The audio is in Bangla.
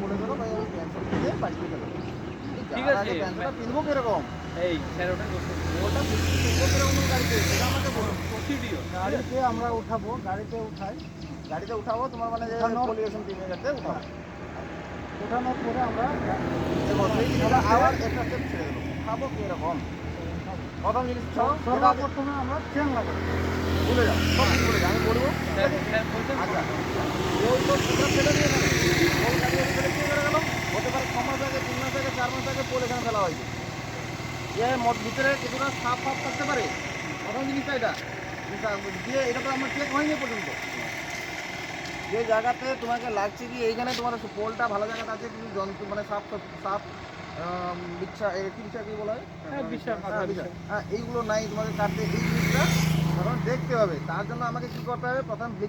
বলে দিলো ভাই আমি ক্যান্সেল করে পাঠিয়ে দেবো। ঠিক আছে ক্যান্সেলটা কিনবো কিরকম, এই স্যার ওটা ওটা কিনবো কিরকম গাড়িতে সেটা আমাকে বলুন। প্রসিডিও গাড়িতে আমরা উঠাবো, গাড়িতে উঠাই, গাড়িতে উঠাবো তোমার মানে যে উঠানোর- পলিউশন টিমে যাতে উঠাবো। উঠানোর পরে আমরা দেখো সেই জিনিসটা আবার একটা স্টেপ ছেড়ে দেবো, উঠাবো কিরকম প্রথম জিনিস সর্বপ্রথমে আমরা চেন লাগাবো। ভুলে যাও, সব কিছু ভুলে যাও, আমি বলবো। স্যার স্যার বলছেন আচ্ছা এই তো তোমরা ফেলে দিয়ে গেলে ওই গাড়ি এনে ফেলে দিয়ে গেলো, হতে পারে 6 মাস আগে 3 মাস আগে 4 মাস আগে পোল এখানে ফেলা হয়েছে, এর ভিতরে কিছুটা সাফ ফাফ থাকতে পারে। প্রথম জিনিসটা এটা দিয়ে এটা তো আমার চেক হয়নি পর্যন্ত। যে জায়গাতে তোমাকে লাগছে কি এইখানে তোমার পোলটা ভালো জায়গাতে আছে, কিছু যন্ত্র মানে সাফ সাফ বিচ্ছা কি বিচ্ছা কি বলা হয়, এইগুলো নাই তোমাকে কাটতে, এই জিনিসটা তখন দেখতে হবে। তার জন্য আমাকে কি করতে হবে, প্রথম ব্লিচিং